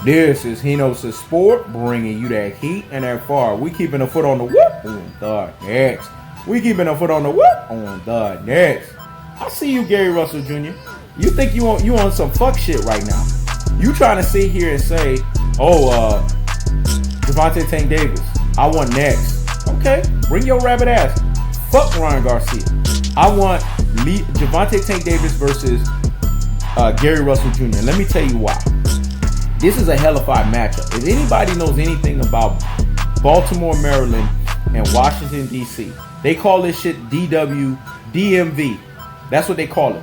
This is Heno's Sport, bringing you that heat and that far. We keeping a foot on the whoop on the next. We keeping a foot on the whoop on the next. I see you, Gary Russell Jr. You think you on some fuck shit right now. You trying to sit here and say, Gervonta Tank Davis, I want next. Okay, bring your rabbit ass. Fuck Ryan Garcia. I want Gervonta Tank Davis versus Gary Russell Jr. Let me tell you why. This is a hellified matchup. If anybody knows anything about Baltimore, Maryland, and Washington, D.C., they call this shit DMV. That's what they call it.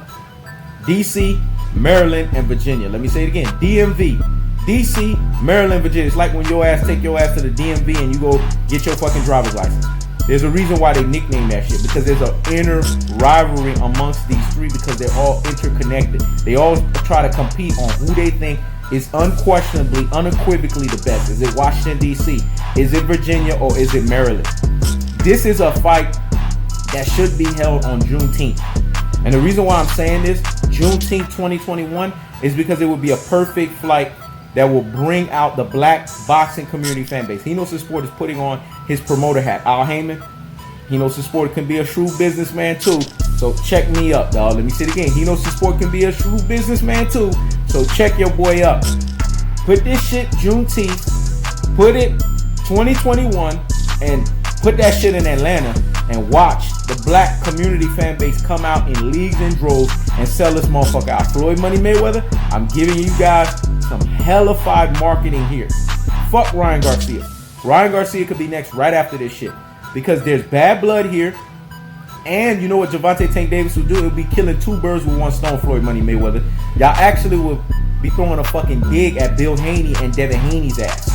D.C., Maryland, and Virginia. Let me say it again. DMV. D.C., Maryland, Virginia. It's like when take your ass to the DMV and you go get your fucking driver's license. There's a reason why they nickname that shit, because there's an inner rivalry amongst these three because they're all interconnected. They all try to compete on who they think is unquestionably, unequivocally the best. Is it Washington, D.C.? Is it Virginia, or is it Maryland? This is a fight that should be held on Juneteenth. And the reason why I'm saying this, Juneteenth 2021, is because it would be a perfect fight that will bring out the black boxing community fan base. Heno's Sport is putting on his promoter hat. Al Heyman, Heno's Sport can be a shrewd businessman too. So check me up, dog. Let me say it again. Heno's Sport can be a shrewd businessman too. So check your boy up. Put this shit Juneteenth. Put it 2021 and put that shit in Atlanta and watch the black community fan base come out in leagues and droves and sell this motherfucker out. Floyd Money Mayweather, I'm giving you guys some hellified marketing here. Fuck Ryan Garcia. Ryan Garcia could be next right after this shit because there's bad blood here. And you know what Gervonta Tank Davis will do? He'll be killing two birds with one stone, Floyd Money Mayweather. Y'all actually will be throwing a fucking dig at Bill Haney and Devin Haney's ass.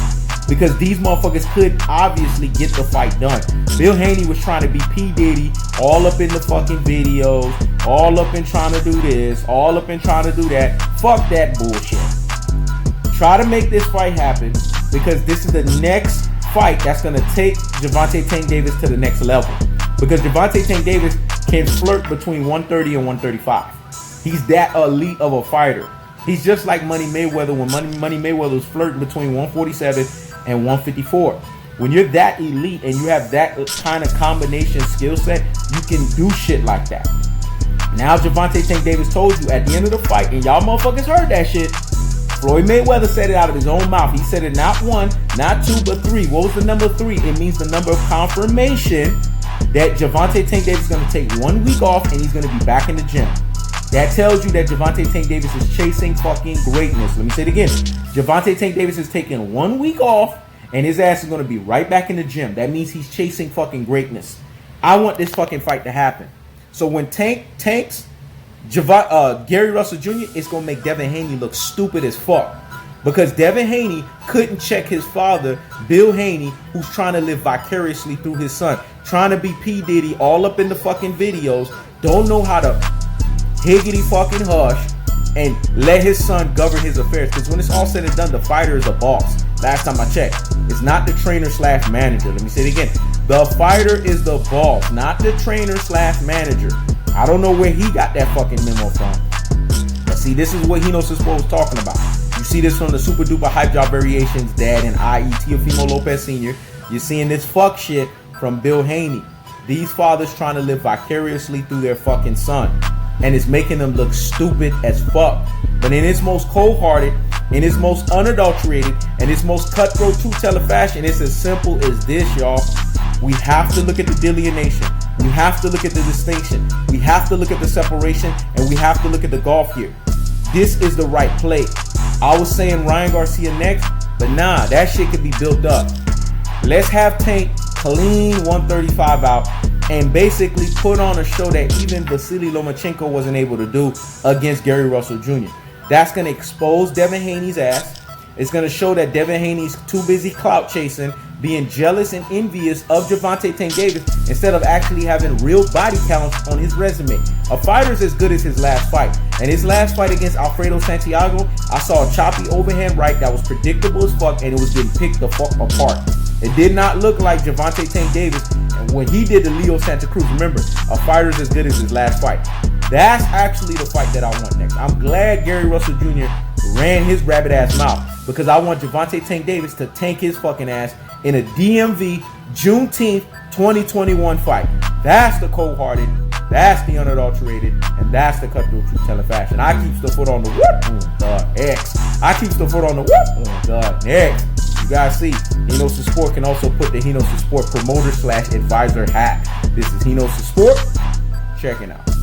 Because these motherfuckers could obviously get the fight done. Bill Haney was trying to be P. Diddy, all up in the fucking videos, all up in trying to do this, all up in trying to do that. Fuck that bullshit. Try to make this fight happen because this is the next fight that's going to take Gervonta Tank Davis to the next level. Because Gervonta Tank Davis can flirt between 130 and 135. He's that elite of a fighter. He's just like Money Mayweather when Money Mayweather was flirting between 147 and 154. When you're that elite and you have that kind of combination skill set, you can do shit like that. Now Gervonta Tank Davis told you at the end of the fight, and y'all motherfuckers heard that shit, Floyd Mayweather said it out of his own mouth. He said it not one, not two, but three. What was the number three? It means the number of confirmation that Gervonta Tank Davis is going to take 1 week off and he's going to be back in the gym. That tells you that Gervonta Tank Davis is chasing fucking greatness. Let me say it again. Gervonta Tank Davis is taking 1 week off and his ass is going to be right back in the gym. That means he's chasing fucking greatness. I want this fucking fight to happen. So when tanks Gary Russell Jr., it's going to make Devin Haney look stupid as fuck. Because Devin Haney couldn't check his father, Bill Haney, who's trying to live vicariously through his son. Trying to be P. Diddy all up in the fucking videos. Don't know how to higgity fucking hush and let his son govern his affairs. Because when it's all said and done, the fighter is a boss. Last time I checked. It's not the trainer / manager. Let me say it again. The fighter is the boss, not the trainer / manager. I don't know where he got that fucking memo from. But see, this is what Heno's Sport was talking about. You see this from the Super Duper Hype Job Variations dad and i.e. Teofimo Lopez Sr. You're seeing this fuck shit from Bill Haney. These fathers trying to live vicariously through their fucking son. And it's making them look stupid as fuck. But in its most cold-hearted, in its most unadulterated, and its most cutthroat truth-teller fashion, it's as simple as this, y'all. We have to look at the delineation. We have to look at the distinction. We have to look at the separation. And we have to look at the golf here. This is the right play. I was saying Ryan Garcia next, but nah, that shit could be built up. Let's have Tank clean 135 out and basically put on a show that even Vasily Lomachenko wasn't able to do against Gary Russell Jr. That's going to expose Devin Haney's ass. It's going to show that Devin Haney's too busy clout chasing, being jealous and envious of Gervonta Tank Davis instead of actually having real body counts on his resume. A fighter's as good as his last fight. And his last fight against Alfredo Santiago, I saw a choppy overhand right that was predictable as fuck and it was getting picked the fuck apart. It did not look like Gervonta Tank Davis. And when he did the Leo Santa Cruz, remember, a fighter's as good as his last fight. That's actually the fight that I want next. I'm glad Gary Russell Jr. ran his rabbit ass mouth. because I want Gervonta Tank Davis to tank his fucking ass in a DMV Juneteenth 2021 fight. That's the cold-hearted, that's the unadulterated, and that's the cutthroat truth telling fashion. I keeps the foot on the whoop, the X. I keeps the foot on the whoop, the next. You guys see, Henos to Sport can also put the Henos to Sport promoter / advisor hack. This is Henos to Sport. Check it out.